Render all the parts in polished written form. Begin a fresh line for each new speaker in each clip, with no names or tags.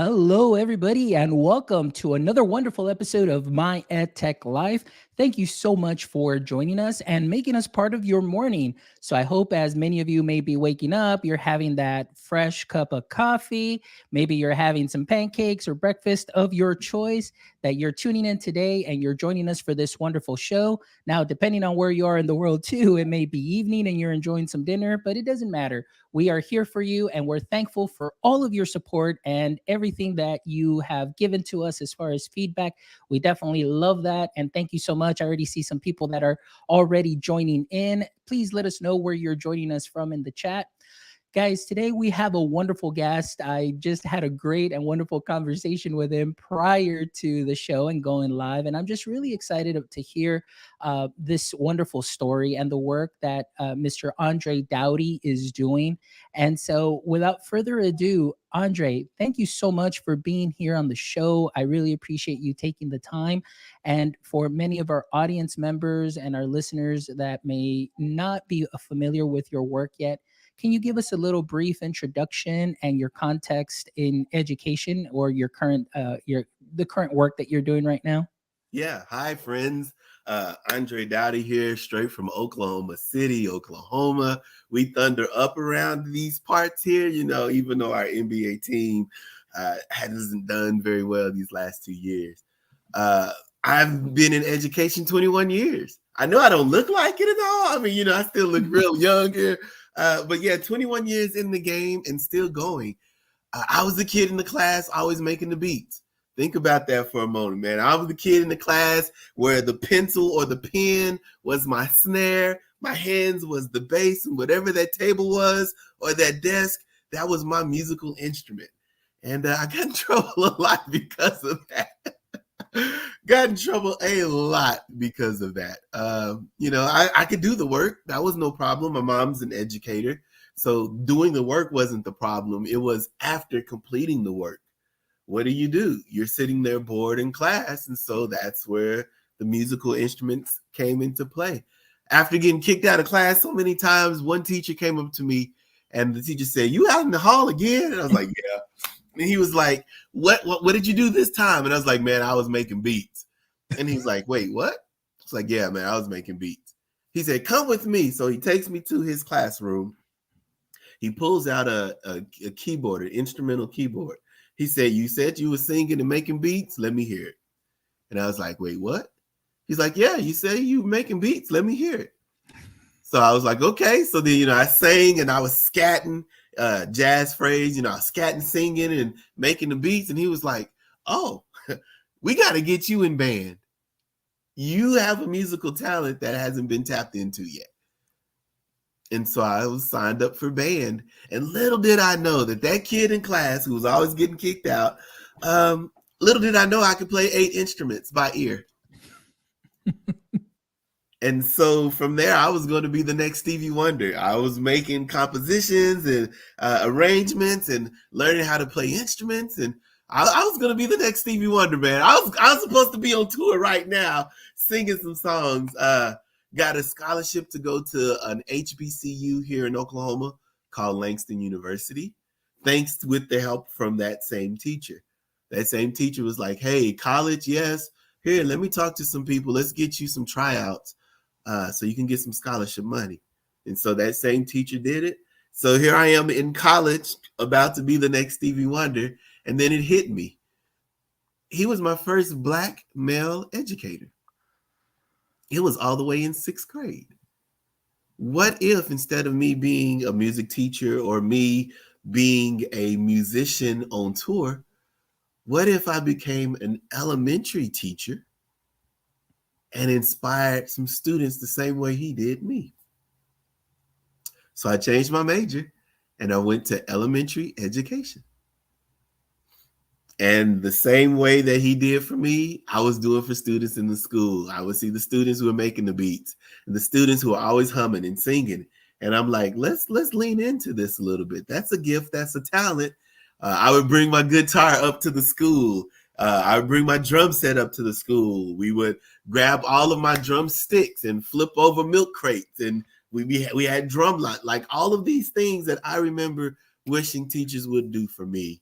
Hello, everybody, and welcome to another wonderful episode of My EdTech Life. Thank you so much for joining us and making us part of your morning. So, I hope as many of you may be waking up, you're having that fresh cup of coffee. Maybe you're having some pancakes or breakfast of your choice, that you're tuning in today and you're joining us for this wonderful show. Now, depending on where you are in the world, too, it may be evening and you're enjoying some dinner, but it doesn't matter. We are here for you, and we're thankful for all of your support and everything that you have given to us as far as feedback. We definitely love that. And thank you so much. I already see some people that are already joining in. Please let us know where you're joining us from in the chat. Guys, today we have a wonderful guest. I just had a great and wonderful conversation with him prior to the show and going live. And I'm just really excited to hear this wonderful story and the work that Mr. Andre Dowdy is doing. And so, without further ado, Andre, thank you so much for being here on the show. I really appreciate you taking the time. And for many of our audience members and our listeners that may not be familiar with your work yet, can you give us a little brief introduction and your context in education or your current the current work that you're doing right now?
Yeah. Hi, friends. Andre Dowdy here, straight from Oklahoma City, Oklahoma. We thunder up around these parts here, even though our NBA team hasn't done very well these last 2 years. I've been in education 21 years. I know I don't look like it at all. I mean, I still look real young here. But yeah, 21 years in the game and still going. I was the kid in the class always making the beats. Think about that for a moment, man. I was the kid in the class where the pencil or the pen was my snare, my hands was the bass, and whatever that table was or that desk, that was my musical instrument. And I got in trouble a lot because of that. Got in trouble a lot because of that. I could do the work. That was no problem. My mom's an educator. So doing the work wasn't the problem. It was after completing the work. What do? You're sitting there bored in class. And so that's where the musical instruments came into play. After getting kicked out of class so many times, one teacher came up to me and the teacher said, "You out in the hall again?" And I was like, "Yeah." And he was like, what did you do this time? And I was like, "Man, I was making beats." And he's like, "Wait, what?" I was like, "Yeah, man, I was making beats." He said, "Come with me." So he takes me to his classroom. He pulls out a keyboard, an instrumental keyboard. He said, "You said you were singing and making beats? Let me hear it." And I was like, "Wait, what?" He's like, "Yeah, you say you were making beats. Let me hear it." So I was like, "Okay." So then, I sang and I was scatting, jazz phrase, I was scatting, singing and making the beats. And he was like, "Oh, we got to get you in band. You have a musical talent that hasn't been tapped into yet." And so I was signed up for band. And little did I know that kid in class who was always getting kicked out, little did I know I could play 8 instruments by ear. And so from there, I was going to be the next Stevie Wonder. I was making compositions and arrangements and learning how to play instruments. And I was going to be the next Stevie Wonder, man. I was supposed to be on tour right now, singing some songs. Got a scholarship to go to an HBCU here in Oklahoma called Langston University, thanks with the help from that same teacher. That same teacher was like, "Hey, college, yes. Here, let me talk to some people. Let's get you some tryouts so you can get some scholarship money." And so that same teacher did it. So here I am in college, about to be the next Stevie Wonder. And then it hit me. He was my first Black male educator. It was all the way in 6th grade. What if instead of me being a music teacher or me being a musician on tour, what if I became an elementary teacher and inspired some students the same way he did me? So I changed my major and I went to elementary education. And the same way that he did for me, I was doing for students in the school. I would see the students who were making the beats and the students who are always humming and singing. And I'm like, let's lean into this a little bit. That's a gift. That's a talent. I would bring my guitar up to the school. I would bring my drum set up to the school. We would grab all of my drumsticks and flip over milk crates. And we had drum line, like all of these things that I remember wishing teachers would do for me.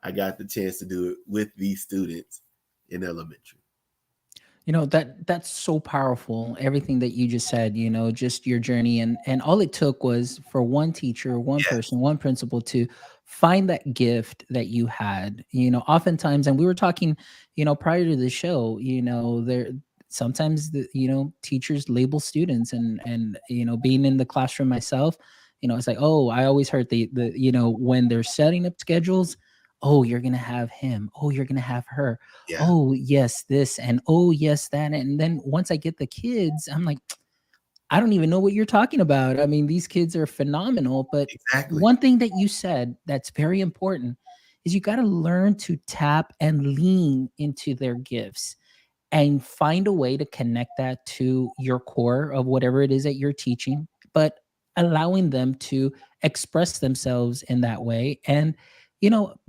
I got the chance to do it with these students in elementary.
That's so powerful, everything that you just said, just your journey, and all it took was for one teacher, one
Yes.
person, one principal to find that gift that you had. Oftentimes, and we were talking, prior to the show, there sometimes teachers label students, and being in the classroom myself, it's like, oh, I always heard the when they're setting up schedules, oh, you're gonna have him, oh, you're gonna have her,
Yeah.
oh yes this, and oh yes that, and then once I get the kids, I'm like, I don't even know what you're talking about. I mean, these kids are phenomenal, but
Exactly.
one thing that you said that's very important is you got to learn to tap and lean into their gifts and find a way to connect that to your core of whatever it is that you're teaching, but allowing them to express themselves in that way. And,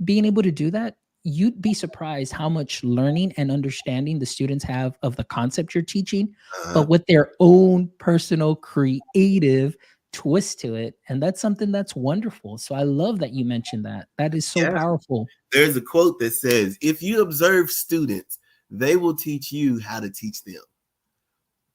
being able to do that, you'd be surprised how much learning and understanding the students have of the concept you're teaching,
Uh,
but with their own personal creative twist to it. And that's something that's wonderful. So I love that you mentioned that. That is so
yeah.
powerful.
There's a quote that says, if you observe students, they will teach you how to teach them.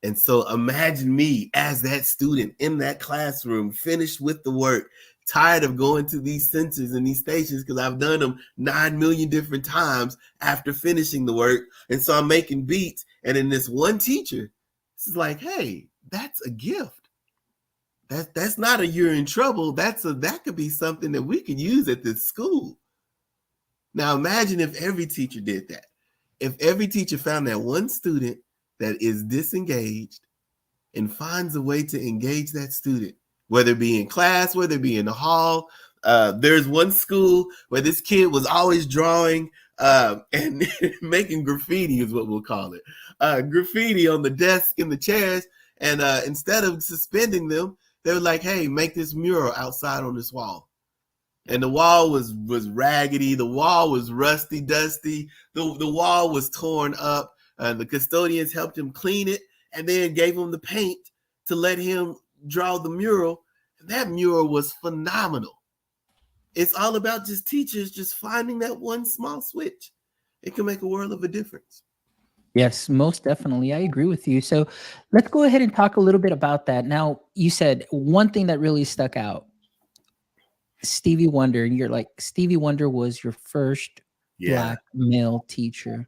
And so imagine me as that student in that classroom, finished with the work, tired of going to these centers and these stations because I've done them 9 million different times after finishing the work. And so I'm making beats. And then this one teacher, this is like, hey, that's a gift. That's not a you're in trouble. That could be something that we could use at this school. Now imagine if every teacher did that. If every teacher found that one student that is disengaged and finds a way to engage that student, whether it be in class, whether it be in the hall. There's one school where this kid was always drawing and making graffiti is what we'll call it. Graffiti on the desk and the chairs. And instead of suspending them, they were like, hey, make this mural outside on this wall. And the wall was raggedy. The wall was rusty, dusty. The wall was torn up. The custodians helped him clean it and then gave him the paint to let him draw the mural. And that mural was phenomenal. It's all about just teachers just finding that one small switch. It can make a world of a difference.
Yes, most definitely. I agree with you. So let's go ahead and talk a little bit about that. Now, you said one thing that really stuck out, Stevie Wonder, and you're like, Stevie Wonder was your first
Yeah.
black male teacher.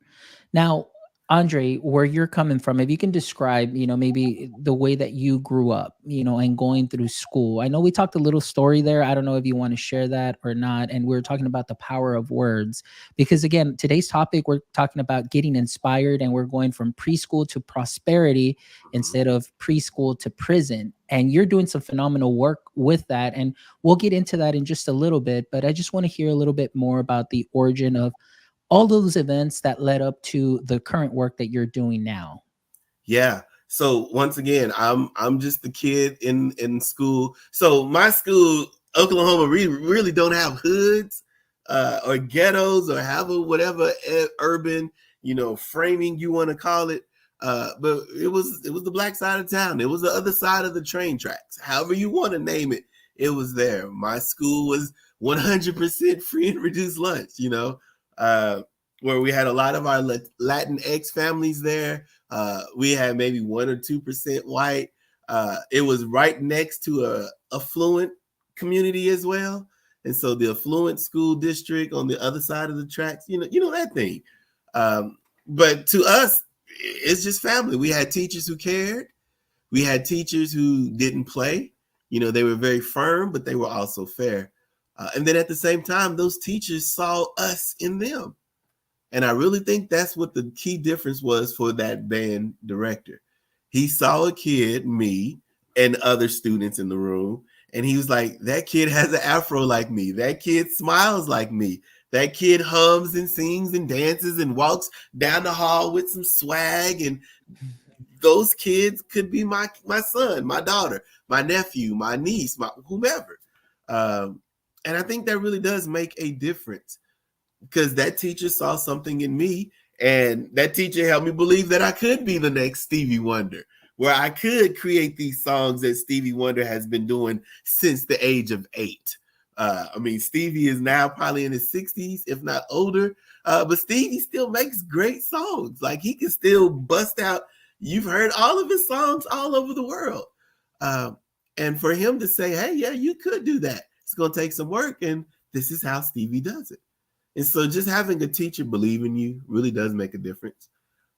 Now, Andre, where you're coming from, if you can describe, maybe the way that you grew up, and going through school. I know we talked a little story there. I don't know if you want to share that or not. And we were talking about the power of words, because again, today's topic, we're talking about getting inspired, and we're going from preschool to prosperity
Mhm.
instead of preschool to prison. And you're doing some phenomenal work with that. And we'll get into that in just a little bit. But I just want to hear a little bit more about the origin of all those events that led up to the current work that you're doing now.
Yeah. So once again, I'm just the kid in school. So my school, Oklahoma, really don't have hoods or ghettos or have a whatever urban framing you want to call it. But it was the black side of town. It was the other side of the train tracks. However you want to name it, it was there. My school was 100% free and reduced lunch. Uh, where we had a lot of our Latinx families there. We had maybe 1 or 2% white. It was right next to a affluent community as well. And so the affluent school district on the other side of the tracks, you know that thing. But to us, it's just family. We had teachers who cared. We had teachers who didn't play. They were very firm, but they were also fair. And then at the same time, those teachers saw us in them. And I really think that's what the key difference was for that band director. He saw a kid, me, and other students in the room, and he was like, that kid has an afro like me. That kid smiles like me. That kid hums and sings and dances and walks down the hall with some swag. And those kids could be my son, my daughter, my nephew, my niece, my whomever. And I think that really does make a difference, because that teacher saw something in me, and that teacher helped me believe that I could be the next Stevie Wonder, where I could create these songs that Stevie Wonder has been doing since the age of 8. I mean, Stevie is now probably in his 60s, if not older. But Stevie still makes great songs. Like he can still bust out. You've heard all of his songs all over the world. And for him to say, hey, yeah, you could do that. It's going to take some work. And this is how Stevie does it. And so just having a teacher believe in you really does make a difference.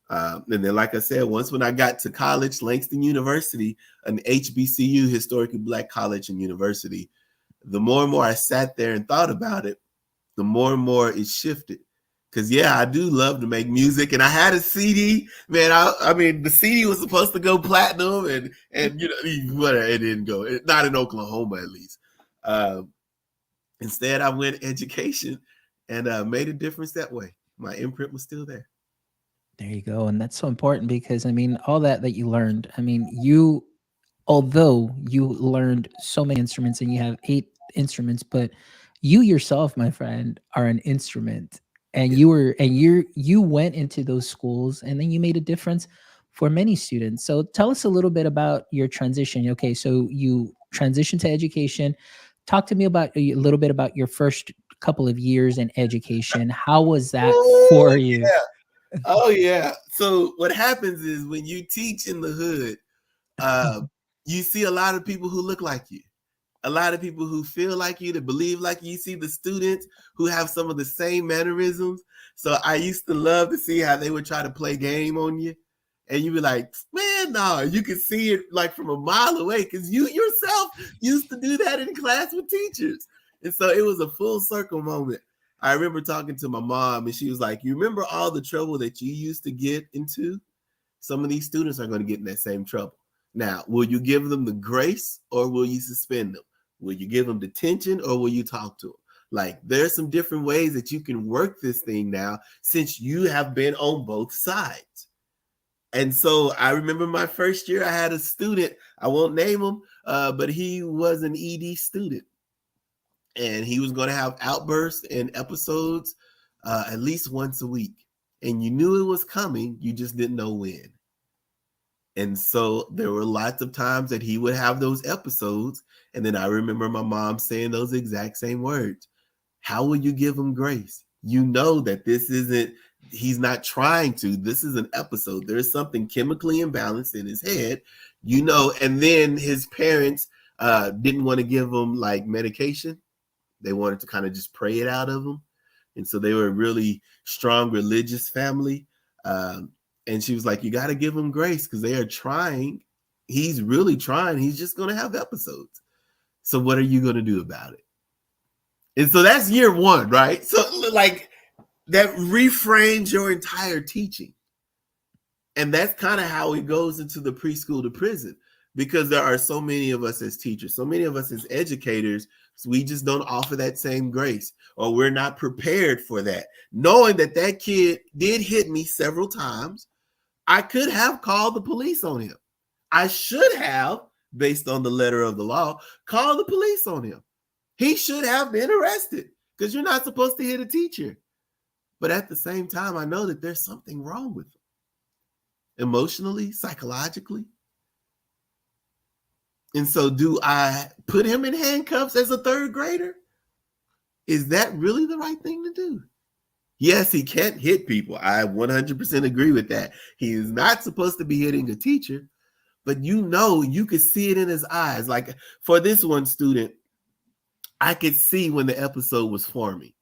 And then, like I said, once when I got to college, Langston University, an HBCU, historically Black college and university, the more and more I sat there and thought about it, the more and more it shifted. Because, yeah, I do love to make music. And I had a CD. Man, I mean, the CD was supposed to go platinum. And you know, whatever, it didn't go. Not in Oklahoma, at least. Instead, I went education and made a difference that way. My imprint was still there.
There you go. And that's so important because, I mean, all that you learned, I mean, although you learned so many instruments and you have 8 instruments, but you yourself, my friend, are an instrument. And you went into those schools and then you made a difference for many students. So tell us a little bit about your transition. Okay, so you transitioned to education. Talk to me about a little bit about your first couple of years in education. How was that for you?
Yeah. Oh, yeah. So what happens is when you teach in the hood, you see a lot of people who look like you. A lot of people who feel like you, to believe like you. See the students who have some of the same mannerisms. So I used to love to see how they would try to play game on you. And you'd be like, man, no, you could see it like from a mile away because you yourself used to do that in class with teachers. And so it was a full circle moment. I remember talking to my mom and she was like, you remember all the trouble that you used to get into? Some of these students are going to get in that same trouble. Now, will you give them the grace or will you suspend them? Will you give them detention or will you talk to them? Like, there's some different ways that you can work this thing now since you have been on both sides. And so I remember my first year, I had a student, I won't name him, but he was an ED student. And he was going to have outbursts and episodes at least once a week. And you knew it was coming, you just didn't know when. And so there were lots of times that he would have those episodes. And then I remember my mom saying those exact same words. How will you give him grace? You know that this isn't, he's not trying to, this is an episode. There's something chemically imbalanced in his head, you know, and then his parents didn't want to give him like medication. They wanted to kind of just pray it out of him. And so they were a really strong religious family. And she was like, you got to give him grace because they are trying. He's really trying. He's just going to have episodes. So what are you going to do about it? And so that's year one, right? So like that reframes your entire teaching. And that's kind of how it goes into the preschool to prison, because there are so many of us as teachers, so many of us as educators, so we just don't offer that same grace, or we're not prepared for that. Knowing that that kid did hit me several times, I could have called the police on him. I should have, based on the letter of the law, called the police on him. He should have been arrested because you're not supposed to hit a teacher. But at the same time, I know that there's something wrong with him. Emotionally, psychologically. And so do I put him in handcuffs as a third grader? Is that really the right thing to do? Yes, he can't hit people. I 100% agree with that. He is not supposed to be hitting a teacher, but you know, you could see it in his eyes. Like for this one student, I could see when the episode was forming.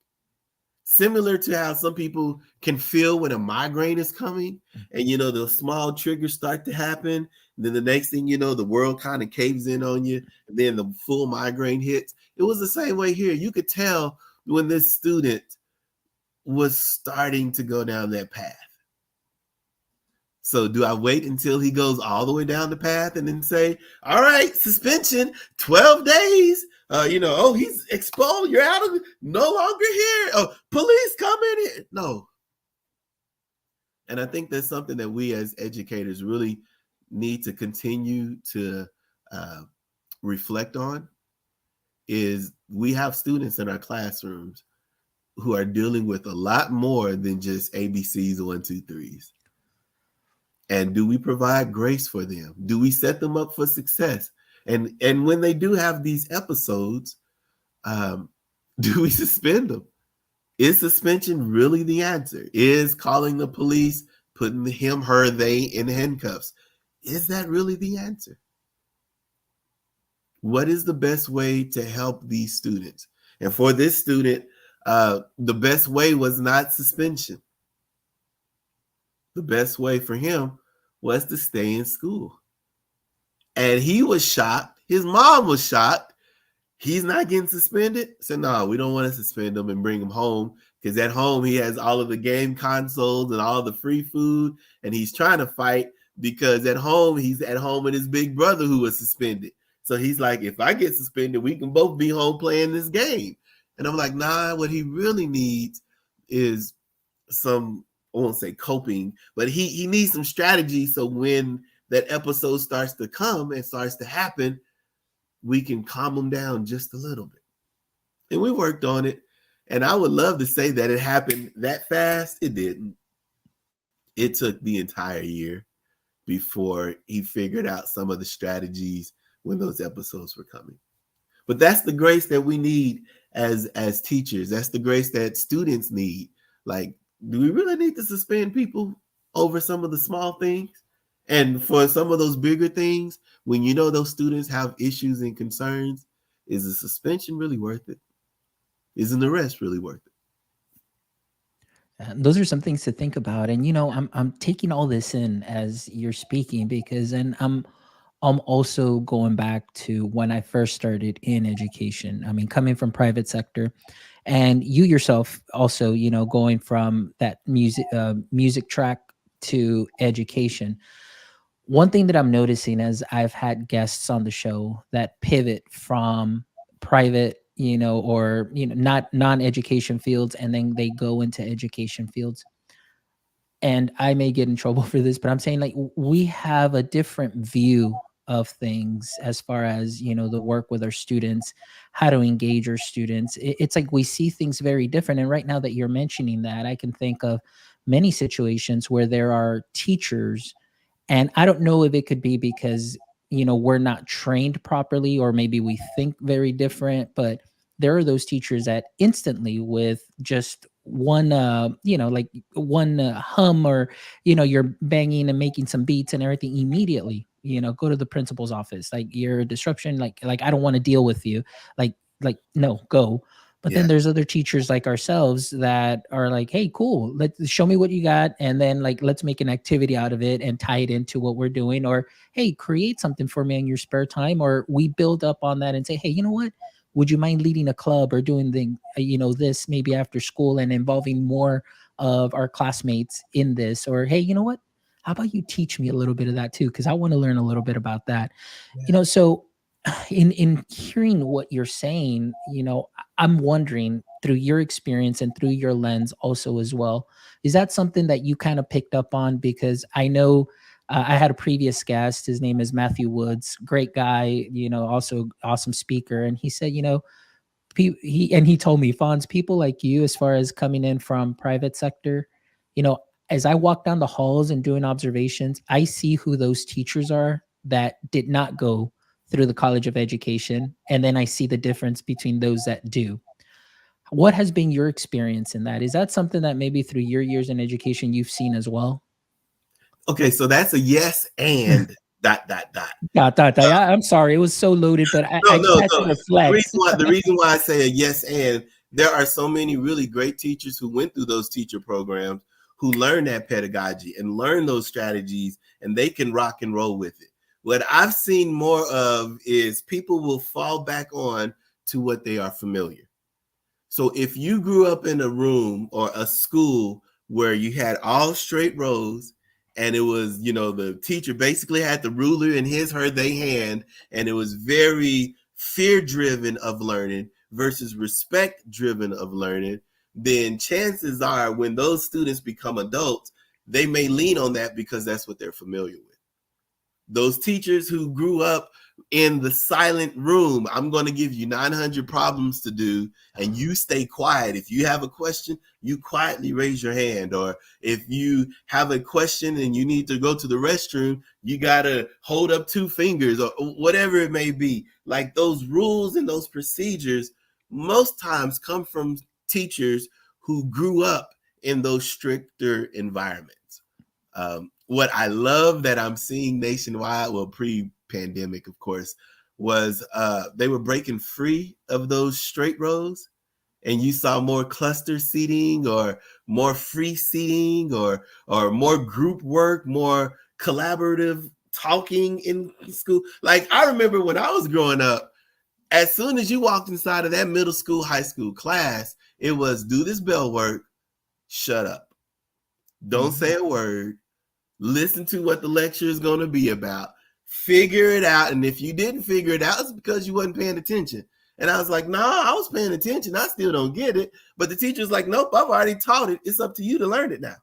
Similar to how some people can feel when a migraine is coming and, you know, the small triggers start to happen. And then the next thing you know, the world kind of caves in on you. And then the full migraine hits. It was the same way here. You could tell when this student was starting to go down that path. So do I wait until he goes all the way down the path and then say, all right, suspension, 12 days. Oh, he's exposed. You're out of no longer here. Oh, police come in here. No. And I think that's something that we as educators really need to continue to reflect on, is we have students in our classrooms who are dealing with a lot more than just ABCs, 1, 2, 3s. And do we provide grace for them? Do we set them up for success? And when they do have these episodes, Um, do we suspend them? Is suspension really the answer? Is calling the police, putting him, her, they in handcuffs, is that really the answer? What is the best way to help these students? And for this student, the best way was not suspension. The best way for him was to stay in school. And he was shocked. His mom was shocked. He's not getting suspended. So no, we don't want to suspend him and bring him home, because at home he has all of the game consoles and all the free food, and he's trying to fight because at home he's at home with his big brother who was suspended. So he's like, if I get suspended, we can both be home playing this game. And I'm like, nah, what he really needs is some, I won't say coping, but he needs some strategy, so when that episode starts to come and starts to happen, we can calm him down just a little bit. And we worked on it. And I would love to say that it happened that fast. It didn't. It took the entire year before he figured out some of the strategies when those episodes were coming. But that's the grace that we need as teachers. That's the grace that students need. Like, do we really need to suspend people over some of the small things? And for some of those bigger things, when you know those students have issues and concerns, is the suspension really worth it? Isn't the rest really worth it?
Those are some things to think about. And I'm taking all this in as you're speaking, because and I'm also going back to when I first started in education. I mean, coming from private sector, and you yourself also, going from that music track to education. One thing that I'm noticing as I've had guests on the show that pivot from private, or not non-education fields, and then they go into education fields. And I may get in trouble for this, but I'm saying, like, we have a different view of things as far as, the work with our students, how to engage our students. It's like we see things very different. And right now that you're mentioning that, I can think of many situations where there are teachers, and I don't know if it could be because, we're not trained properly, or maybe we think very different, but there are those teachers that instantly, with just one like one hum, or you're banging and making some beats and everything, immediately, go to the principal's office, like, you're a disruption, like I don't want to deal with you, like no, go. But then
Yeah.
there's other teachers like ourselves that are like, hey, cool, let's show me what you got, and then, like, let's make an activity out of it and tie it into what we're doing. Or, hey, create something for me in your spare time. Or we build up on that and say, hey, you know what, would you mind leading a club, or doing this maybe after school, and involving more of our classmates in this? Or, hey, you know what, how about you teach me a little bit of that too, because I want to learn a little bit about that. So in hearing what you're saying, I'm wondering, through your experience and through your lens also as well, is that something that you kind of picked up on? Because I know, I had a previous guest, his name is Matthew Woods, great guy, also awesome speaker. And he said, he told me, Fonz, people like you, as far as coming in from private sector, you know, as I walk down the halls and doing observations, I see who those teachers are that did not go through the College of Education. And then I see the difference between those that do. What has been your experience in that? Is that something that maybe through your years in education you've seen as well?
Okay, so that's a yes and dot dot dot.
I'm sorry, it was so loaded, but I just
No.
had to
The
reflect.
reason why I say a yes and, there are so many really great teachers who went through those teacher programs, who learn that pedagogy and learn those strategies, and they can rock and roll with it. What I've seen more of is people will fall back on to what they are familiar. So if you grew up in a room or a school where you had all straight rows, and it was, the teacher basically had the ruler in his, her, they hand, and it was very fear driven of learning versus respect driven of learning, then chances are when those students become adults, they may lean on that because that's what they're familiar with. Those teachers who grew up in the silent room, I'm going to give you 900 problems to do, and you stay quiet. If you have a question, you quietly raise your hand. Or if you have a question and you need to go to the restroom, you got to hold up two fingers, or whatever it may be. Like, those rules and those procedures most times come from teachers who grew up in those stricter environments. What I love that I'm seeing nationwide, well, pre-pandemic, of course, was they were breaking free of those straight rows, and you saw more cluster seating or more free seating or more group work, more collaborative talking in school. Like I remember when I was growing up, as soon as you walked inside of that middle school, high school class, it was do this bell work, shut up. Don't say a word. Listen to what the lecture is going to be about. Figure it out. And if you didn't figure it out, it's because you wasn't paying attention. And I was like, nah, I was paying attention. I still don't get it. But the teacher's like, nope, I've already taught it. It's up to you to learn it now.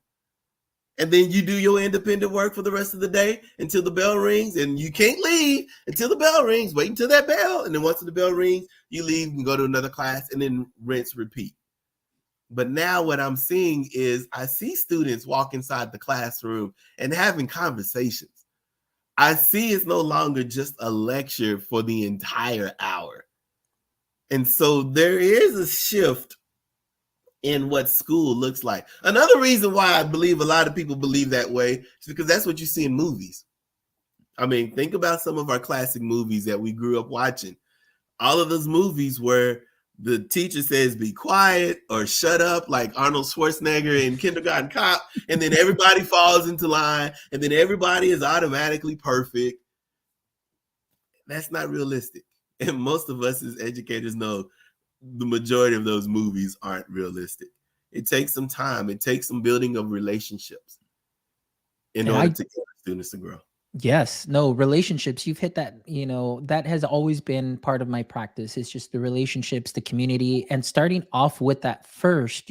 And then you do your independent work for the rest of the day until the bell rings, and you can't leave until the bell rings. Wait until that bell. And then once the bell rings, you leave and go to another class, and then rinse, repeat. But now what I'm seeing is I see students walk inside the classroom and having conversations. I see it's no longer just a lecture for the entire hour. And so there is a shift in what school looks like. Another reason why I believe a lot of people believe that way is because that's what you see in movies. I mean, think about some of our classic movies that we grew up watching. All of those movies where the teacher says be quiet or shut up, like Arnold Schwarzenegger in Kindergarten Cop, and then everybody falls into line, and then everybody is automatically perfect. That's not realistic. And most of us as educators know the majority of those movies aren't realistic. It takes some time. It takes some building of relationships in order to get students to grow.
Yes, no, relationships, you've hit that, that has always been part of my practice. It's just the relationships, the community, and starting off with that first,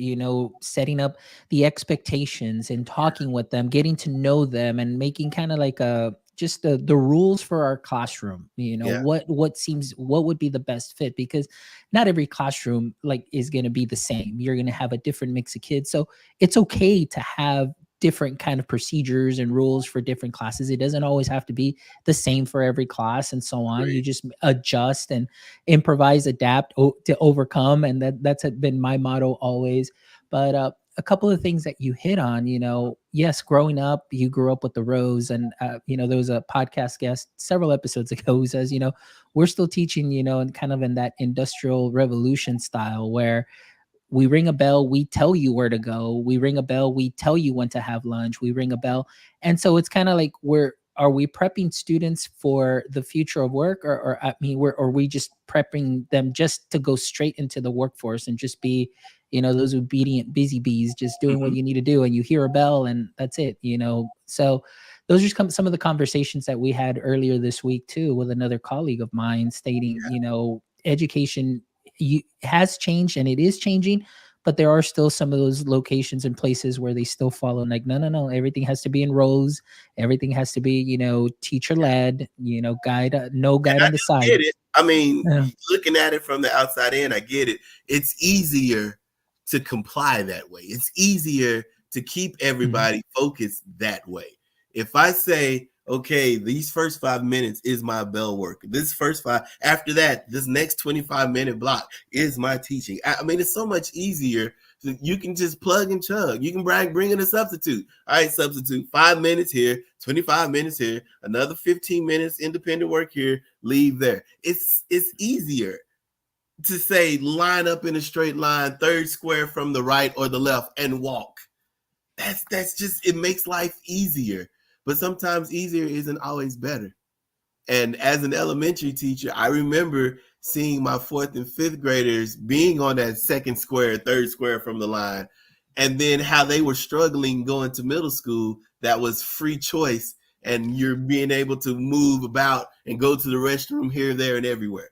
setting up the expectations and talking with them, getting to know them and making kind of like a just the rules for our classroom,
Yeah.
what would be the best fit, because not every classroom like is going to be the same. You're going to have a different mix of kids. So it's okay to have different kind of procedures and rules for different classes. It doesn't always have to be the same for every class and so on.
Right.
You just adjust and improvise, adapt to overcome. And that's been my motto always. But a couple of things that you hit on, yes, growing up, you grew up with the rows. And, there was a podcast guest several episodes ago who says, we're still teaching, and kind of in that industrial revolution style where we ring a bell, we tell you where to go. We ring a bell, we tell you when to have lunch. We ring a bell. And so it's kind of like are we prepping students for the future of work, or I mean, are we just prepping them just to go straight into the workforce and just be, those obedient busy bees, just doing what
Mhm.
you need to do, and you hear a bell and that's it, So those are some of the conversations that we had earlier this week too, with another colleague of mine stating, education has changed and it is changing, but there are still some of those locations and places where they still follow like, no, no, no, everything has to be in rows. Everything has to be, teacher led, guide, no
And
guide
I
on the
do
side.
get it. I mean,
Yeah.
looking at it from the outside in, I get it. It's easier to comply that way. It's easier to keep
Mhm.
everybody focused that way. If I say, okay, these first 5 minutes is my bell work. This first five, after that, this next 25-minute block is my teaching. I mean, it's so much easier. You can just plug and chug. You can bring in a substitute. All right, substitute, 5 minutes here, 25 minutes here, another 15 minutes independent work here, leave there. It's easier to say line up in a straight line, third square from the right or the left, and walk. That's just, it makes life easier. But sometimes easier isn't always better. And as an elementary teacher, I remember seeing my fourth and fifth graders being on that second square, third square from the line, and then how they were struggling going to middle school. That was free choice, and you're being able to move about and go to the restroom here, there, and everywhere.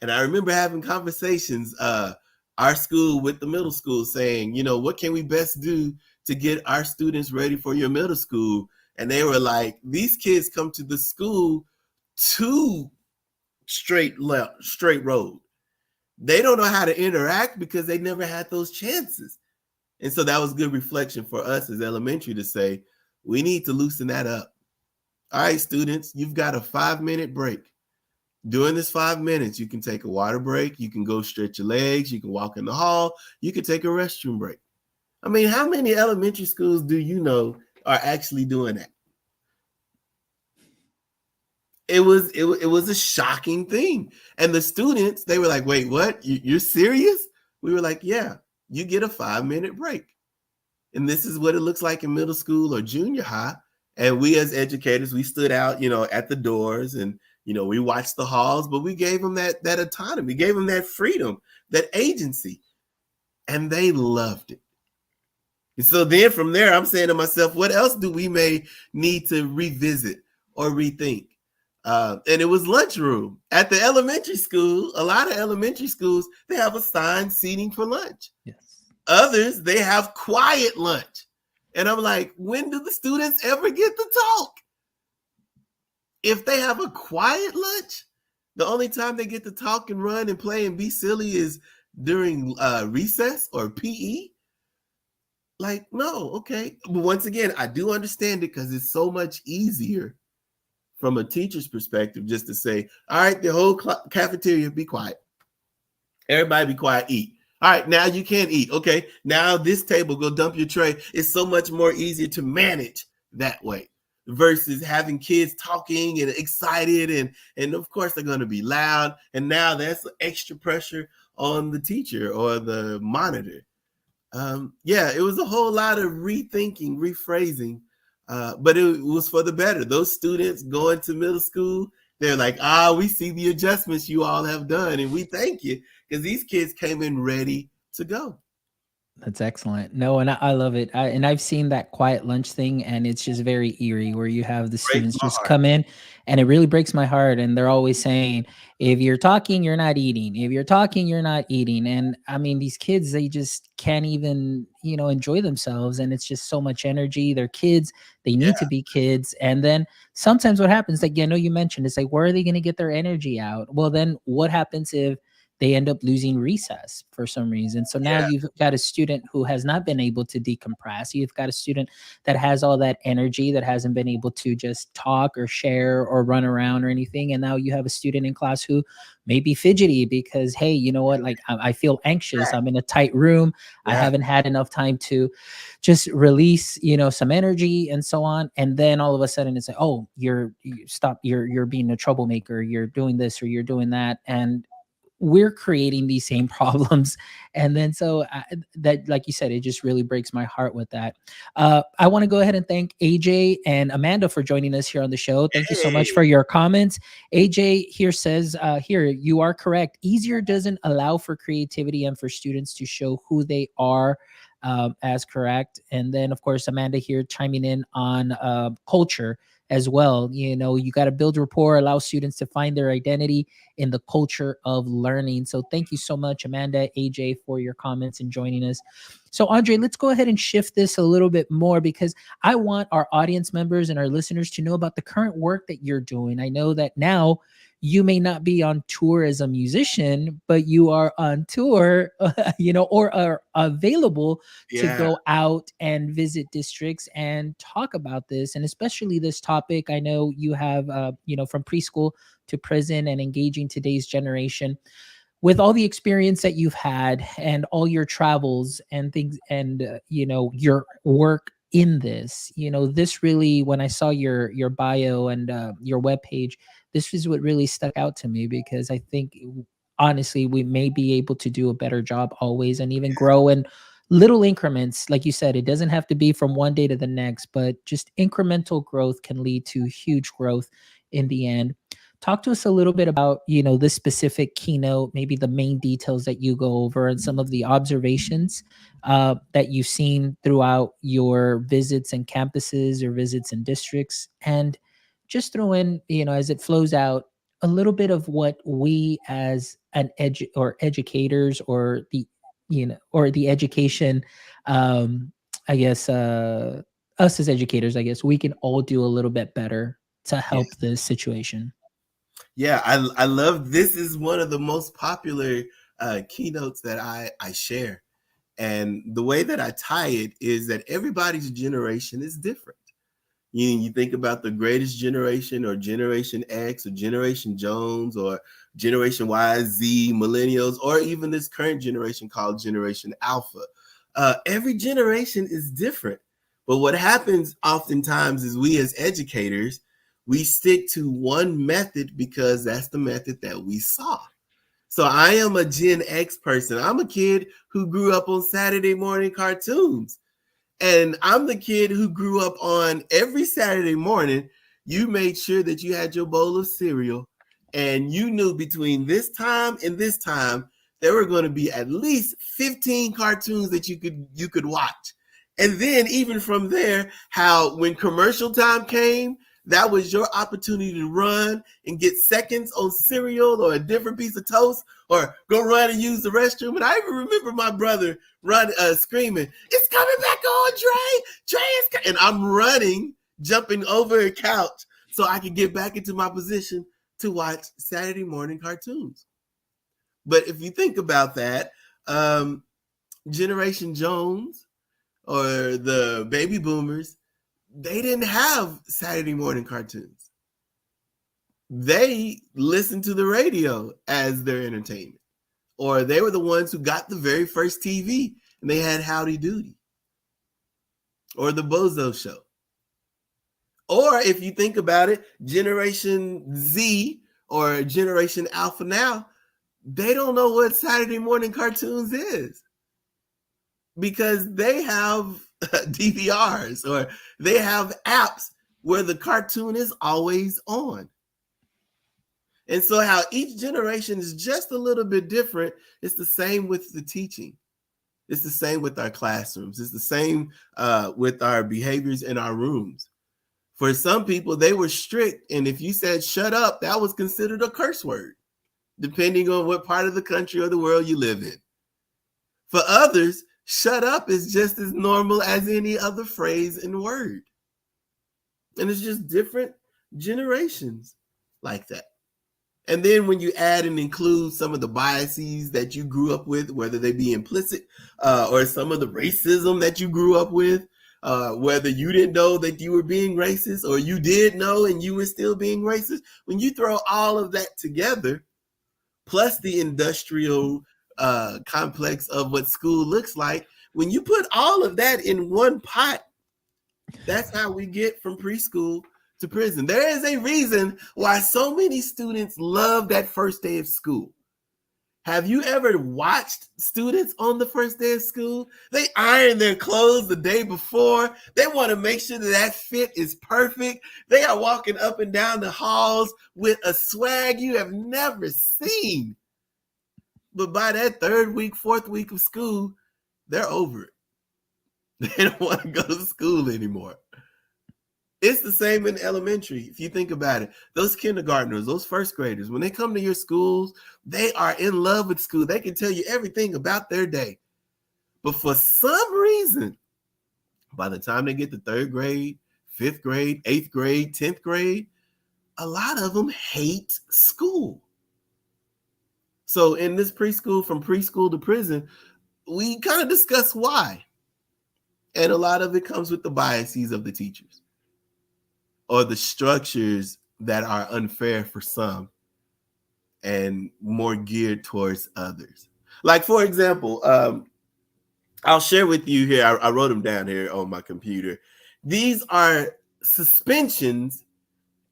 And I remember having conversations, our school with the middle school, saying, what can we best do to get our students ready for your middle school? And they were like, these kids come to the school two straight road. They don't know how to interact because they never had those chances. And so that was good reflection for us as elementary to say, we need to loosen that up. All right, students, you've got a 5-minute break. During this 5 minutes, you can take a water break. You can go stretch your legs. You can walk in the hall. You can take a restroom break. I mean, how many elementary schools do you know are actually doing that? It was a shocking thing. And the students, they were like, wait, what? You're serious? We were like, yeah, you get a 5 minute break. And this is what it looks like in middle school or junior high. And we as educators, we stood out, at the doors and, we watched the halls, but we gave them that autonomy, gave them that freedom, that agency. And they loved it. And so then from there, I'm saying to myself, what else do we may need to revisit or rethink? And it was lunchroom. At the elementary school, a lot of elementary schools, they have assigned seating for lunch.
Yes.
Others, they have quiet lunch. And I'm like, when do the students ever get to talk? If they have a quiet lunch, the only time they get to talk and run and play and be silly is during recess or PE. Like, no, okay. But once again, I do understand it because it's so much easier from a teacher's perspective just to say, all right, the whole cafeteria, be quiet. Everybody be quiet, eat. All right, now you can't eat. Okay, now this table, go dump your tray. It's so much more easier to manage that way versus having kids talking and excited. And of course, they're going to be loud. And now that's extra pressure on the teacher or the monitor. Yeah, it was a whole lot of rethinking, rephrasing, but it was for the better. Those students going to middle school, they're like, we see the adjustments you all have done, and we thank you because these kids came in ready to go.
That's excellent. No, and I love it. And I've seen that quiet lunch thing, and it's just very eerie where you have the
Breaks
students
my
just
heart.
come in, and it really breaks my heart. And they're always saying, if you're talking, you're not eating. If you're talking, you're not eating. And I mean, these kids, they just can't even, enjoy themselves. And it's just so much energy. They're kids. They
Yeah,
need to be kids. And then sometimes what happens, like, I know you mentioned, it's like, where are they going to get their energy out? Well, then what happens if they end up losing recess for some reason? So now
yeah,
you've got a student who has not been able to decompress. You've got a student that has all that energy that hasn't been able to just talk or share or run around or anything. And now you have a student in class who may be fidgety because, hey, you know what? Like, I feel anxious. I'm in a tight room. I
yeah,
haven't had enough time to just release, some energy and so on. And then all of a sudden it's like, oh, you're being a troublemaker. You're doing this or you're doing that. And we're creating these same problems. And then that, like you said, it just really breaks my heart with that. I want to go ahead and thank AJ and Amanda for joining us here on the show. Thank you so much
hey,
for your comments. AJ here says, here, you are correct. Easier doesn't allow for creativity and for students to show who they are, as correct. And then, of course, Amanda here chiming in on culture as well. You got to build rapport, allow students to find their identity in the culture of learning. So thank you so much, Amanda, AJ, for your comments and joining us. So Andre, let's go ahead and shift this a little bit more because I want our audience members and our listeners to know about the current work that you're doing. I know that now you may not be on tour as a musician, but you are on tour, or are available to
yeah,
go out and visit districts and talk about this, and especially this topic. I know you have, from preschool to prison and engaging today's generation. With all the experience that you've had and all your travels and things, and your work in this, this really, when I saw your bio and your webpage, this is what really stuck out to me, because I think honestly we may be able to do a better job always and even grow in little increments. Like you said, it doesn't have to be from one day to the next, but just incremental growth can lead to huge growth in the end. Talk to us a little bit about, this specific keynote, maybe the main details that you go over and some of the observations that you've seen throughout your visits and campuses or visits and districts. And just throw in, as it flows out, a little bit of what we as an educators, or the education, um, I guess, us as educators, I guess we can all do a little bit better to
yeah.
help this situation.
Yeah, I love this is one of the most popular keynotes that I share. And the way that I tie it is that everybody's generation is different. You think about the greatest generation or Generation X or Generation Jones or Generation Y, Z, millennials, or even this current generation called Generation Alpha. Every generation is different. But what happens oftentimes is we as educators, we stick to one method because that's the method that we saw. So I am a Gen X person. I'm a kid who grew up on Saturday morning cartoons. And I'm the kid who grew up on every Saturday morning. You made sure that you had your bowl of cereal and you knew between this time and this time there were going to be at least 15 cartoons that you could watch. And then even from there, how when commercial time came, that was your opportunity to run and get seconds on cereal or a different piece of toast or go run and use the restroom. And I even remember my brother screaming, "It's coming back on, Dre is coming." And I'm running, jumping over a couch so I could get back into my position to watch Saturday morning cartoons. But if you think about that, Generation Jones or the baby boomers, they didn't have Saturday morning cartoons. They listened to the radio as their entertainment. Or they were the ones who got the very first TV and they had Howdy Doody or the Bozo Show. Or if you think about it, Generation Z or Generation Alpha now, they don't know what Saturday morning cartoons is because they have DVRs or they have apps where the cartoon is always on. And so how each generation is just a little bit different. It's the same with the teaching. It's the same with our classrooms. It's the same with our behaviors in our rooms. For some people, they were strict. And if you said shut up, that was considered a curse word, depending on what part of the country or the world you live in. For others, shut up is just as normal as any other phrase and word. And it's just different generations like that. And then when you add and include some of the biases that you grew up with, whether they be implicit or some of the racism that you grew up with, whether you didn't know that you were being racist or you did know and you were still being racist, when you throw all of that together, plus the industrial complex of what school looks like, when you put all of that in one pot, that's how we get from preschool to prison. There is a reason why so many students love that first day of school. Have you ever watched students on the first day of school? They iron their clothes the day before. They want to make sure that fit is perfect. They are walking up and down the halls with a swag you have never seen. But by that third week, fourth week of school, they're over it. They don't want to go to school anymore. It's the same in elementary. If you think about it, those kindergartners, those first graders, when they come to your schools, they are in love with school. They can tell you everything about their day. But for some reason, by the time they get to third grade, fifth grade, eighth grade, 10th grade, a lot of them hate school. So in this preschool, from preschool to prison, we kind of discuss why. And a lot of it comes with the biases of the teachers or the structures that are unfair for some and more geared towards others. Like, for example, I'll share with you here. I wrote them down here on my computer. These are suspensions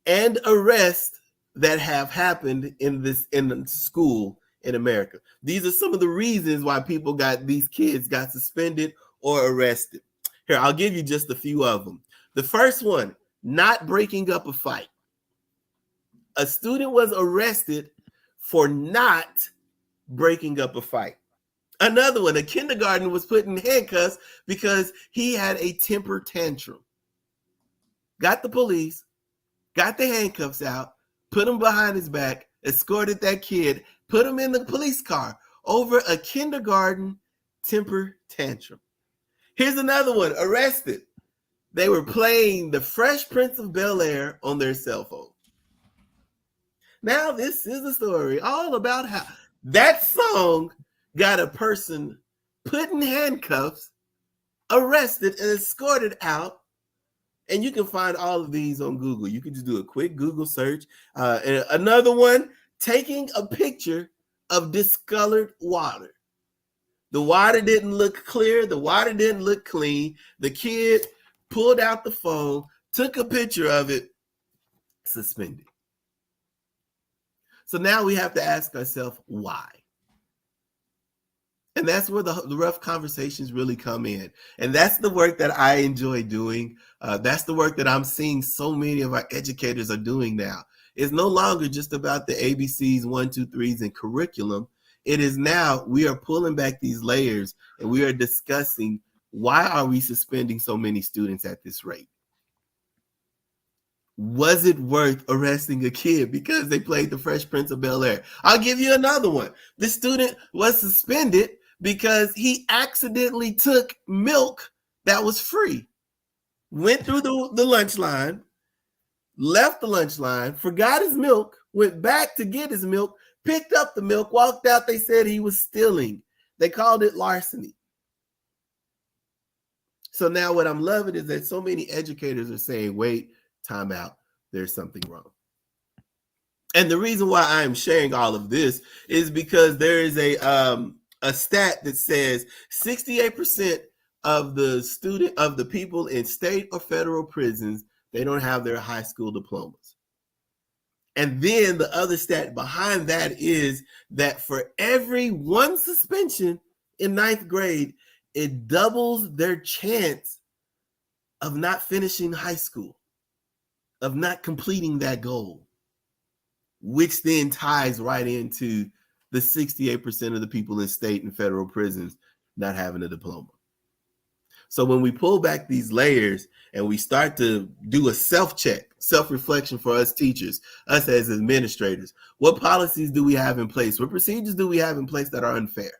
and arrests that have happened in school in America. These are some of the reasons why these kids got suspended or arrested. Here, I'll give you just a few of them. The first one, not breaking up a fight. A student was arrested for not breaking up a fight. Another one, a kindergartner was put in handcuffs because he had a temper tantrum. Got the police, got the handcuffs out, put him behind his back, escorted that kid, put him in the police car over a kindergarten temper tantrum. Here's another one, arrested. They were playing the Fresh Prince of Bel-Air on their cell phone. Now, this is a story all about how that song got a person put in handcuffs, arrested, and escorted out And you can find all of these on Google. You can just do a quick Google search. And another one, taking a picture of discolored water. The water didn't look clear. The water didn't look clean. The kid pulled out the phone, took a picture of it, suspended. So now we have to ask ourselves, why? And that's where the rough conversations really come in. And that's the work that I enjoy doing. That's the work that I'm seeing so many of our educators are doing now. It's no longer just about the ABCs, 1, 2, 3s, and curriculum. It is now we are pulling back these layers and we are discussing, why are we suspending so many students at this rate? Was it worth arresting a kid because they played the Fresh Prince of Bel-Air? I'll give you another one. The student was suspended because he accidentally took milk that was free, went through the lunch line, left the lunch line, forgot his milk, went back to get his milk, picked up the milk, walked out. They said he was stealing. They called it larceny. So now what I'm loving is that so many educators are saying, wait, time out, there's something wrong. And the reason why I'm sharing all of this is because there is a stat that says 68% of the people in state or federal prisons, they don't have their high school diplomas. And then the other stat behind that is that for every one suspension in 9th grade, it doubles their chance of not finishing high school, of not completing that goal, which then ties right into the 68% of the people in state and federal prisons not having a diploma. So when we pull back these layers and we start to do a self-check, self-reflection for us teachers, us as administrators, what policies do we have in place? What procedures do we have in place that are unfair?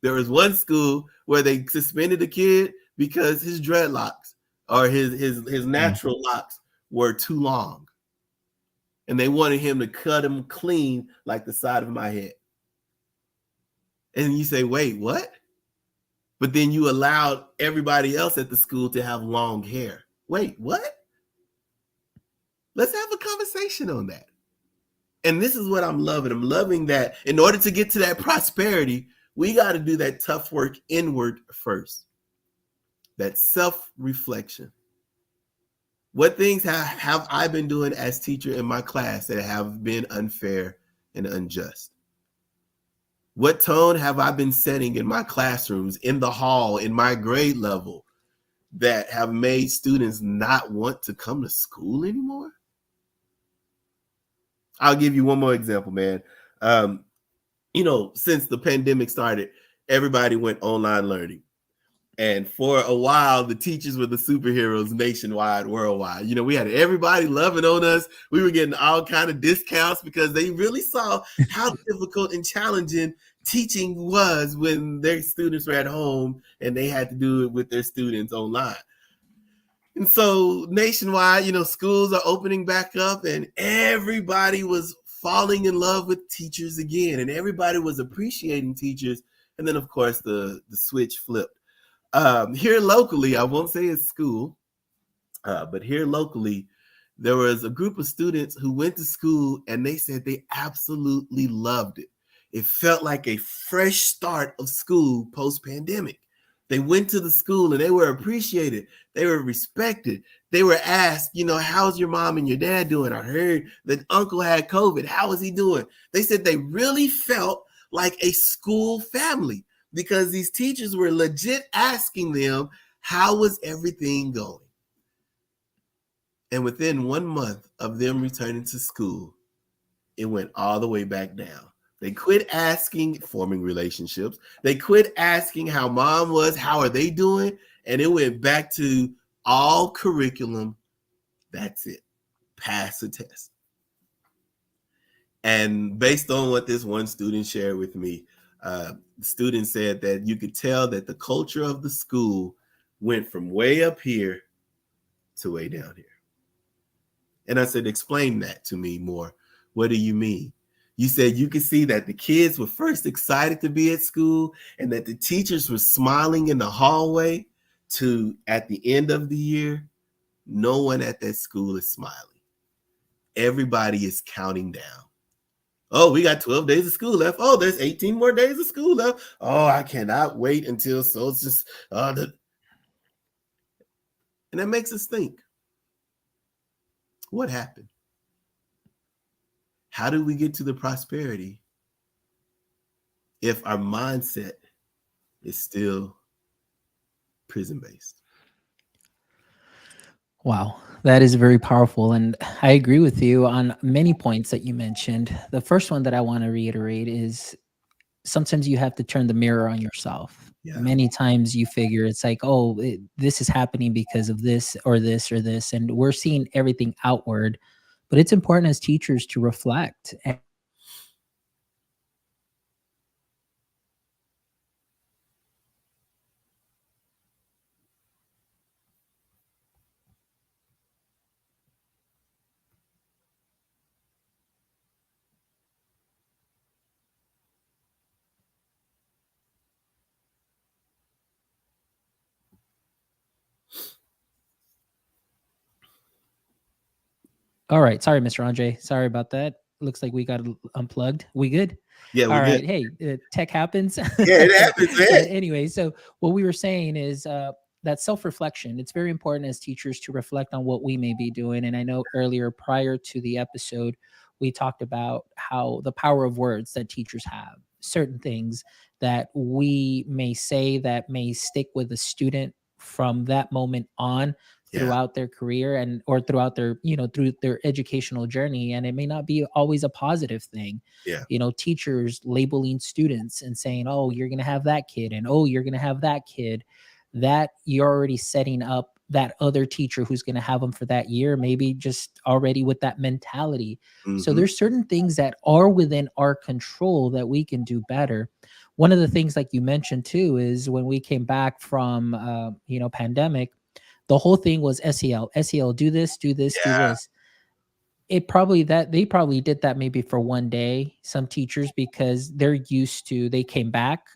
There was one school where they suspended a kid because his dreadlocks or his natural locks were too long. And they wanted him to cut them clean like the side of my head. And you say, wait, what? But then you allowed everybody else at the school to have long hair. Wait, what? Let's have a conversation on that. And this is what I'm loving. I'm loving that in order to get to that prosperity, we got to do that tough work inward first. That self-reflection. What things have I been doing as teacher in my class that have been unfair and unjust? What tone have I been setting in my classrooms, in the hall, in my grade level that have made students not want to come to school anymore? I'll give you one more example, man. Since the pandemic started, everybody went online learning. And for a while, the teachers were the superheroes nationwide, worldwide. We had everybody loving on us. We were getting all kind of discounts because they really saw how difficult and challenging teaching was when their students were at home and they had to do it with their students online. And so nationwide, schools are opening back up and everybody was falling in love with teachers again. And everybody was appreciating teachers. And then, of course, the switch flipped. Here locally, I won't say it's school, but here locally, there was a group of students who went to school and they said they absolutely loved it. It felt like a fresh start of school post-pandemic. They went to the school and they were appreciated. They were respected. They were asked, how's your mom and your dad doing? I heard that uncle had COVID. How is he doing? They said they really felt like a school family, because these teachers were legit asking them, how was everything going? And within 1 month of them returning to school, it went all the way back down. They quit asking, forming relationships. They quit asking how mom was, how are they doing? And it went back to all curriculum. That's it. Pass the test. And based on what this one student shared with me, the student said that you could tell that the culture of the school went from way up here to way down here. And I said, explain that to me more. What do you mean? You said you could see that the kids were first excited to be at school and that the teachers were smiling in the hallway to at the end of the year, No one at that school is smiling. Everybody is counting down. Oh, we got 12 days of school left. Oh, there's 18 more days of school left. Oh, I cannot wait until so it's just and that makes us think, what happened? How do we get to the prosperity if our mindset is still prison based?
Wow, that is very powerful. And I agree with you on many points that you mentioned. The first one that I want to reiterate is sometimes you have to turn the mirror on yourself.
Yeah.
Many times you figure it's like, oh, this is happening because of this or this or this. And we're seeing everything outward. But it's important as teachers to reflect. All right. Sorry, Mr. Andre. Sorry about that. Looks like we got unplugged. We good?
Yeah,
All
we good.
right. Hey, tech happens.
Yeah, it happens, man.
But anyway, so what we were saying is that self reflection. It's very important as teachers to reflect on what we may be doing. And I know earlier, prior to the episode, we talked about how the power of words that teachers have, certain things that we may say that may stick with a student from that moment on
Yeah,
throughout their career and or throughout their through their educational journey, and it may not be always a positive thing.
yeah,
Teachers labeling students and saying, oh, you're going to have that kid, and oh, you're going to have that kid, that you're already setting up that other teacher who's going to have them for that year, maybe just already with that mentality. So
mm-hmm.
there's certain things that are within our control that we can do better. One of the things, like you mentioned too, is when we came back from pandemic, the whole thing was SEL, do this, do this, do
Yeah,
this. It probably that they probably did that maybe for one day, some teachers, because they're used to, they came back,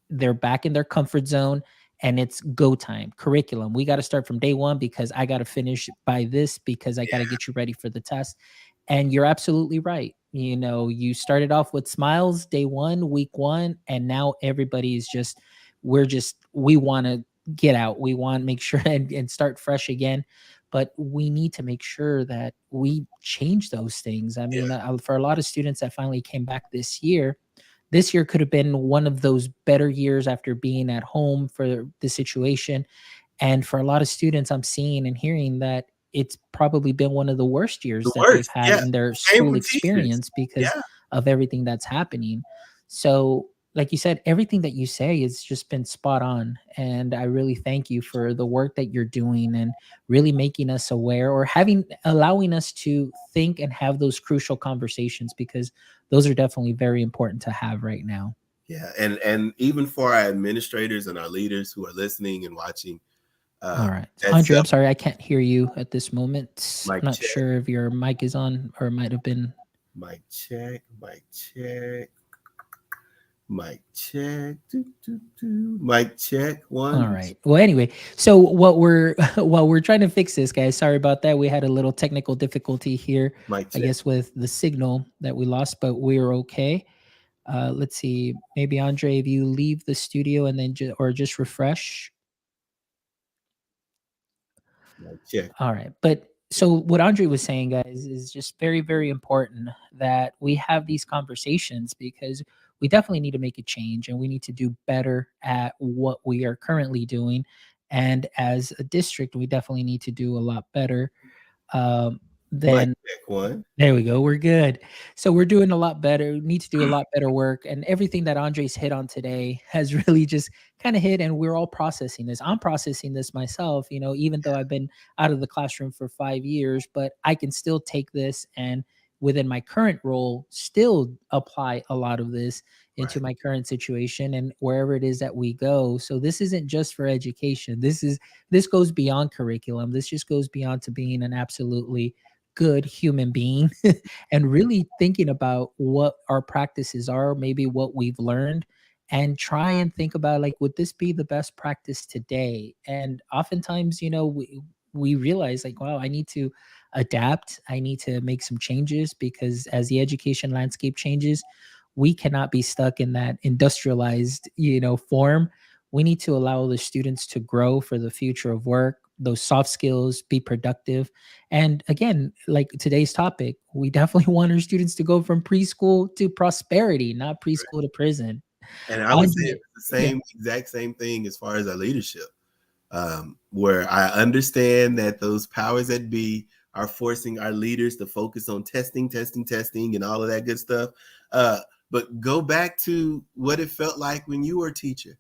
they're back in their comfort zone, and it's go time curriculum. We got to start from day one because I got to finish by this because I got to
yeah,
get you ready for the test. And you're absolutely right. You started off with smiles day one, week one, and now everybody's just, we want to get out. We want to make sure and start fresh again. But we need to make sure that we change those things. I
yeah.
mean, for a lot of students that finally came back this year could have been one of those better years after being at home for the situation. And for a lot of students, I'm seeing and hearing that it's probably been one of the worst
The
years that they've
worst.
had
Yeah.
in their
Same
school
with teachers.
experience because
Yeah,
of everything that's happening. So, like you said, everything that you say has just been spot on. And I really thank you for the work that you're doing and really making us aware, or allowing us to think and have those crucial conversations, because those are definitely very important to have right now.
yeah. And even for our administrators and our leaders who are listening and watching,
All right.
that
Andre,
self
I'm sorry, I can't hear you at this moment. I'm
mic
not
check,
sure if your mic is on or it might have been.
mic check, mic check, mic check, do, do, do. Mic check,
All
one,
right. Well, anyway, so what we're while we're trying to fix this, guys, sorry about that. We had a little technical difficulty here,
mic
I
check.
guess, with the signal that we lost, but we're okay. Let's see. Maybe Andre, if you leave the studio and then or just refresh.
Mic check.
All right. But so what Andre was saying, guys, is just very, very important that we have these conversations, because we definitely need to make a change and we need to do better at what we are currently doing. And as a district, we definitely need to do a lot better um,
Mic
than
check, one.
there we go. We're good. So we're doing a lot better. Need to do a lot better work, and everything that Andres hit on today has really just kind of hit. And we're all processing this. I'm processing this myself. Even though I've been out of the classroom for 5 years, but I can still take this and within my current role, still apply a lot of this into
Right.
my current situation and wherever it is that we go. So this isn't just for education. This goes beyond curriculum. This just goes beyond to being an absolutely good human being and really thinking about what our practices are, maybe what we've learned, and try and think about, like, would this be the best practice today? And oftentimes, we realized like, wow, I need to adapt. I need to make some changes because as the education landscape changes, we cannot be stuck in that industrialized, form. We need to allow the students to grow for the future of work, those soft skills, be productive. And again, like today's topic, we definitely want our students to go from preschool to prosperity, not preschool to prison.
And I would say
Andre,
it's the
yeah.
same exact same thing as far as our leadership, where I understand that those powers that be are forcing our leaders to focus on testing, testing, testing, and all of that good stuff. But go back to what it felt like when you were a teacher.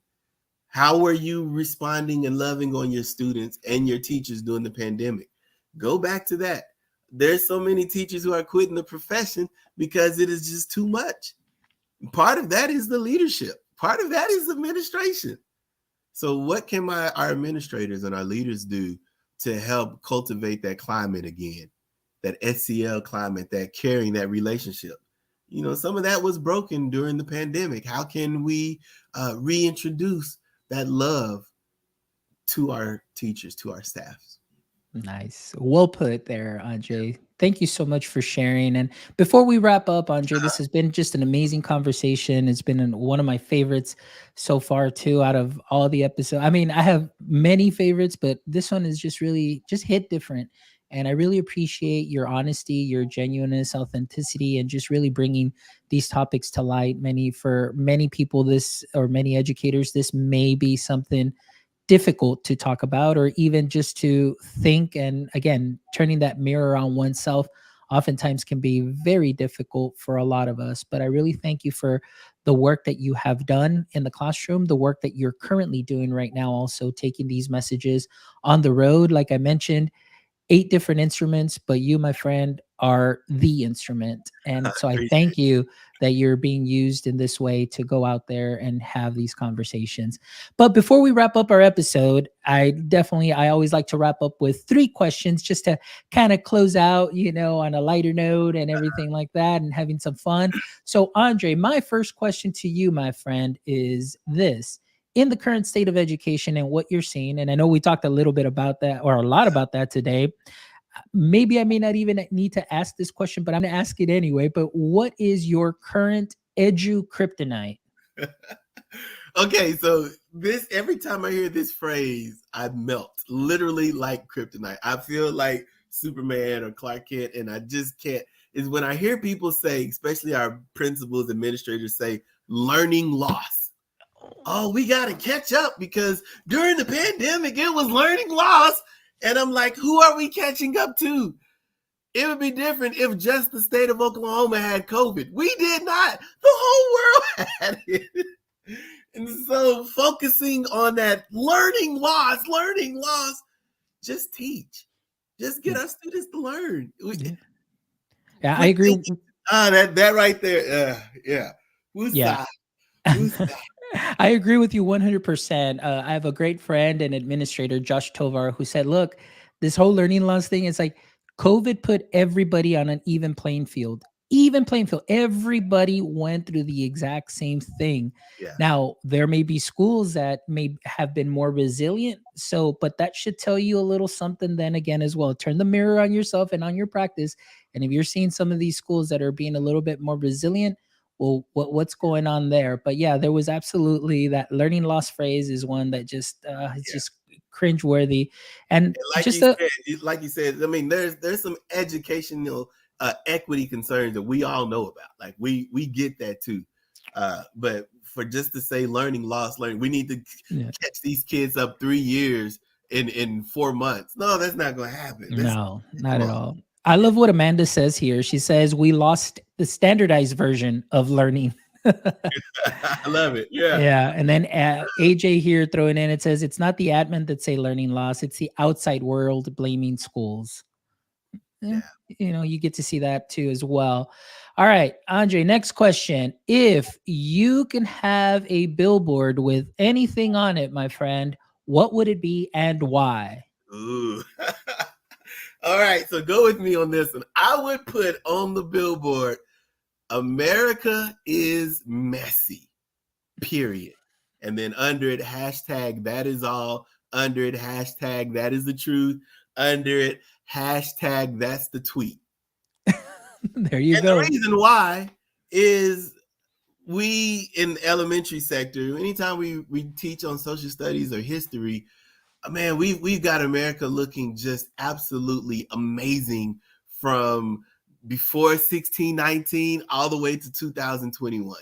How were you responding and loving on your students and your teachers during the pandemic? Go back to that. There's so many teachers who are quitting the profession because it is just too much. Part of that is the leadership. Part of that is administration. So what can our administrators and our leaders do to help cultivate that climate again, that SCL climate, that caring, that relationship? Some of that was broken during the pandemic. How can we reintroduce that love to our teachers, to our staffs?
Nice. Well put there, Andre. Thank you so much for sharing. And before we wrap up, Andre, this has been just an amazing conversation. It's been one of my favorites so far, too, out of all the episodes. I mean, I have many favorites, but this one is just really just hit different. And I really appreciate your honesty, your genuineness, authenticity, and just really bringing these topics to light. For many people, or many educators, this may be something difficult to talk about or even just to think. And again, turning that mirror on oneself oftentimes can be very difficult for a lot of us. But I really thank you for the work that you have done in the classroom, the work that you're currently doing right now, also taking these messages on the road. Like I mentioned, 8 different instruments, but you, my friend, are the instrument. And so I
Appreciate
thank you that you're being used in this way to go out there and have these conversations. But before we wrap up our episode, I always like to wrap up with 3 questions just to kind of close out, on a lighter note and everything like that and having some fun. So Andre, my first question to you, my friend, is this: in the current state of education and what you're seeing, and I know we talked a little bit about that or a lot about that today. Maybe I may not even need to ask this question, but I'm going to ask it anyway. But what is your current kryptonite?
Okay, so every time I hear this phrase, I melt literally like kryptonite. I feel like Superman or Clark Kent, and I just can't. Is when I hear people say, especially our principals, administrators say, learning loss. Oh, we got to catch up because during the pandemic, it was learning loss. And I'm like, who are we catching up to? It would be different if just the state of Oklahoma had COVID. We did not. The whole world had it. And so focusing on that learning loss, just teach. Just get our students to learn.
Yeah, yeah, I
Quit
agree.
thinking, that right there. Yeah.
Yeah.
Woosah. Woosah.
I agree with you 100%. I have a great friend and administrator, Josh Tovar, who said, look, this whole learning loss thing is like COVID put everybody on an even playing field. Even playing field. Everybody went through the exact same thing.
Yeah.
Now, there may be schools that may have been more resilient. So, but that should tell you a little something then again as well. Turn the mirror on yourself and on your practice. And if you're seeing some of these schools that are being a little bit more resilient, well, what's going on there? But yeah, there was absolutely that learning loss phrase is one that just it's
Yeah.
just cringeworthy. And
And
just a
like you said, I mean, there's some educational equity concerns that we all know about. Like we get that too. But for just to say learning, we need to
yeah,
catch these kids up 3 years in 4 months. No, that's not going to happen.
no, not
Come
at
on.
all. I love what Amanda says here. She says we lost the standardized version of learning.
I love it. Yeah.
Yeah, and then AJ here throwing in, it says it's not the admin that say learning loss, it's the outside world blaming schools. Yeah,
Yeah.
you get to see that too as well. All right, Andre, next question. If you can have a billboard with anything on it, my friend, what would it be and why?
Ooh. All right. So go with me on this one. I would put on the billboard, America is messy. Period. And then under it, hashtag that is all. Under it, hashtag that is the truth. under it, hashtag that's the tweet.
There you
And the
go.
reason why is we in the elementary sector, anytime we teach on social studies or history, man, we've got America looking just absolutely amazing from before 1619 all the way to 2021.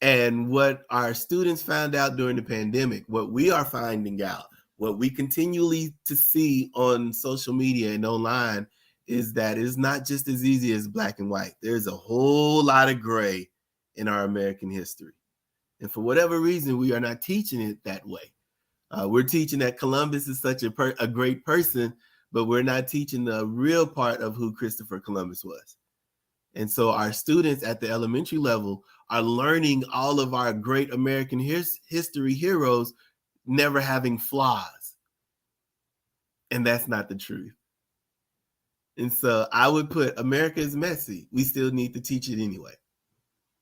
And what our students found out during the pandemic, what we are finding out, what we continually to see on social media and online is that it's not just as easy as black and white. There's a whole lot of gray in our American history. And for whatever reason, we are not teaching it that way. We're teaching that Columbus is such a great person, but we're not teaching the real part of who Christopher Columbus was. And so our students at the elementary level are learning all of our great American history heroes never having flaws. And that's not the truth. And so I would put America is messy. We still need to teach it anyway.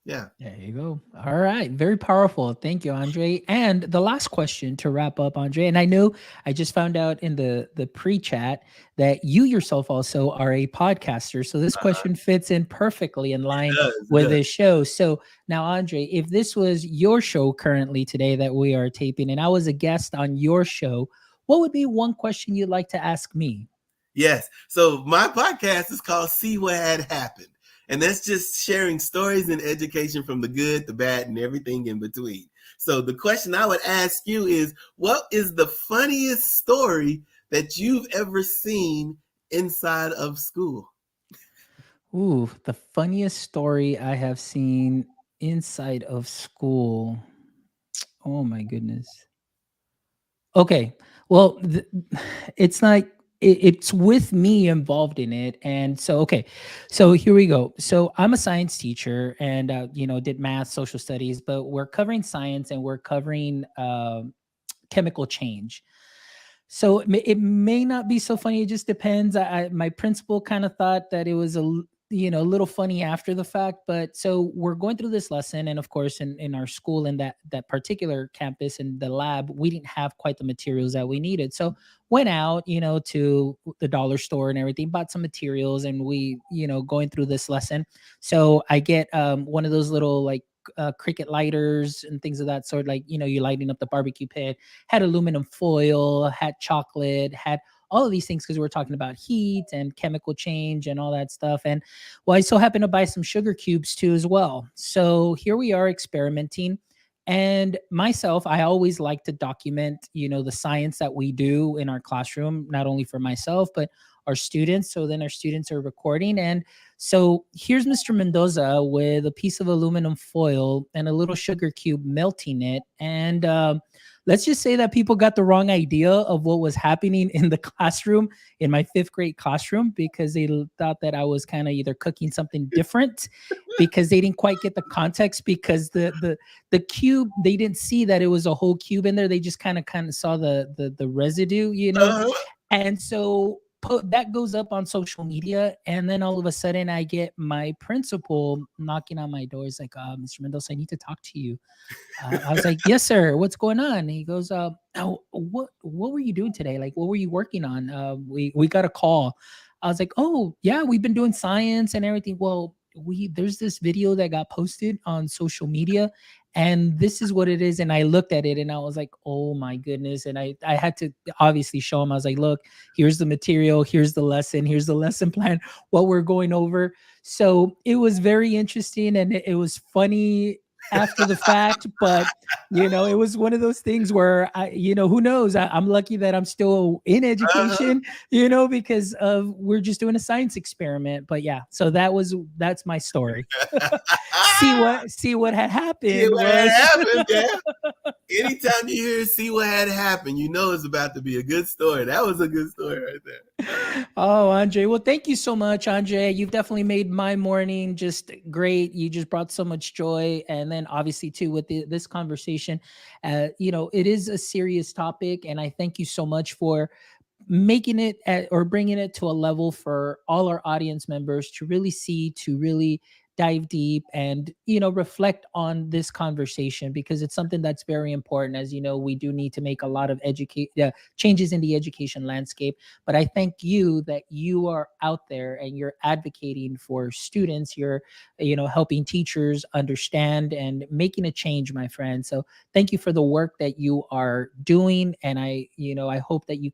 Yeah.
There you go. All right. Very powerful. Thank you, Andre. And the last question to wrap up, Andre. And I know I just found out in the pre-chat that you yourself also are a podcaster. So this question fits in perfectly in line
It
with
does.
this show. So now, Andre, if this was your show currently today that we are taping, and I was a guest on your show, what would be one question you'd like to ask me?
Yes. So my podcast is called See What Had Happened. And that's just sharing stories and education from the good, the bad, and everything in between. So the question I would ask you is, what is the funniest story that you've ever seen inside of school?
Ooh, the funniest story I have seen inside of school. Oh my goodness. Okay. Well, it's like it's with me involved in it. And so, okay. So here we go. So I'm a science teacher and, did math, social studies, but we're covering science and we're covering chemical change. So it may not be so funny. It just depends. My principal kind of thought that it was a little funny after the fact. But so we're going through this lesson, and of course, in our school, in that particular campus, in the lab, we didn't have quite the materials that we needed. So went out, to the dollar store and everything, bought some materials, and we, going through this lesson. So I get one of those little like cricket lighters and things of that sort, like you lighting up the barbecue pit, had aluminum foil, had chocolate, had all of these things because we were talking about heat and chemical change and all that stuff. And well, I so happened to buy some sugar cubes too as well. So here we are experimenting. And myself, I always like to document, the science that we do in our classroom, not only for myself, but our students. So then our students are recording. And so here's Mr. Mendoza with a piece of aluminum foil and a little sugar cube melting it. And let's just say that people got the wrong idea of what was happening in the classroom, in my fifth grade classroom, because they thought that I was kind of either cooking something different because they didn't quite get the context, because the cube, they didn't see that it was a whole cube in there. They just kind of saw the residue,
Uh-huh.
and so that goes up on social media, and then all of a sudden I get my principal knocking on my door. He's like, Mr. Mendoza, I need to talk to you. I was like, yes, sir. What's going on? And he goes, oh, what were you doing today? Like, what were you working on? We got a call. I was like, oh yeah, we've been doing science and everything. Well, there's this video that got posted on social media, and this is what it is. And I looked at it and I was like, oh my goodness. And I had to obviously show him. I was like, look, here's the material, here's the lesson, here's the lesson plan, what we're going over. So it was very interesting, and it was funny after the fact, but it was one of those things where who knows, I'm lucky that I'm still in
Uh-huh.
education, because of we're just doing a science experiment. But yeah, so that's my story. See what had
See
happened
what had
was
happened, yeah. Anytime you hear see what had happened, you know it's about to be a good story. That was a good story right there.
Oh, Andre. Well, thank you so much, Andre. You've definitely made my morning just great. You just brought so much joy. And then obviously too with this conversation, it is a serious topic, and I thank you so much for making it or bringing it to a level for all our audience members to really see, to really dive deep and, reflect on this conversation, because it's something that's very important. As you know, we do need to make a lot of changes in the education landscape. But I thank you that you are out there and you're advocating for students. You're, helping teachers understand and making a change, my friend. So thank you for the work that you are doing. And I hope that you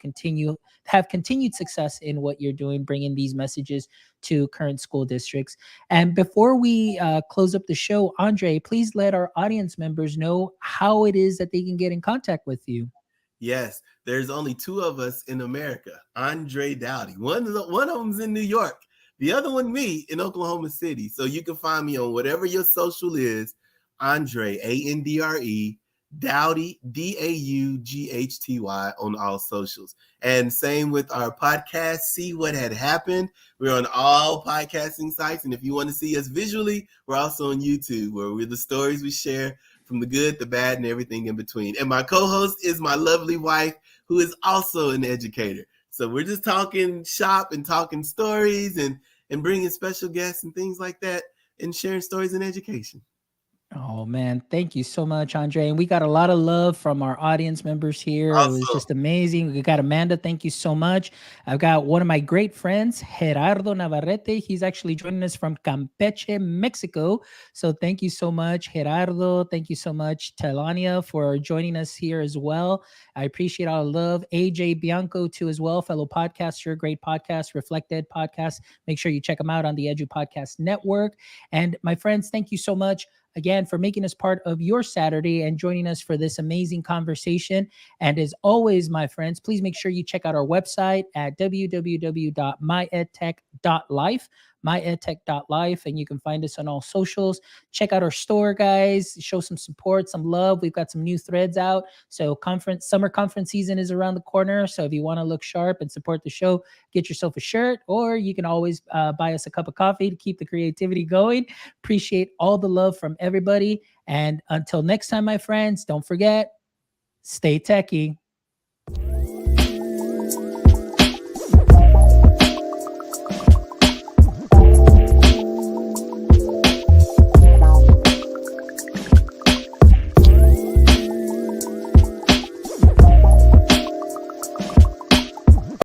have continued success in what you're doing, bringing these messages to current school districts. And before we close up the show, Andre, please let our audience members know how it is that they can get in contact with you.
Yes, there's only two of us in America. Andre Dowdy. One of them's in New York. The other one, me, in Oklahoma City. So you can find me on whatever your social is. Andre, Andre, Dowdy, Daughty, on all socials. And same with our podcast, See What Had Happened. We're on all podcasting sites. And if you want to see us visually, we're also on YouTube, where we're the stories we share from the good, the bad, and everything in between. And my co-host is my lovely wife, who is also an educator. So we're just talking shop and talking stories and bringing special guests and things like that and sharing stories in education.
Oh man, thank you so much, Andre. And we got a lot of love from our audience members here. It was
Also,
just amazing. We got Amanda, thank you so much. I've got one of my great friends, Gerardo Navarrete. He's actually joining us from Campeche, Mexico. So thank you so much, Gerardo. Thank you so much, Telania, for joining us here as well. I appreciate all the love. AJ Bianco, too, as well, fellow podcaster, great podcast, Reflected podcast. Make sure you check them out on the Edu Podcast Network. And my friends, thank you so much again for making us part of your Saturday and joining us for this amazing conversation. And as always, my friends, please make sure you check out our website at www.myedtech.life, myedtech.life, and you can find us on all socials. Check out our store, guys. Show some support, some love. We've got some new threads out. So summer conference season is around the corner. So if you want to look sharp and support the show, get yourself a shirt, or you can always buy us a cup of coffee to keep the creativity going. Appreciate all the love from everybody. And until next time, my friends, don't forget, stay techie.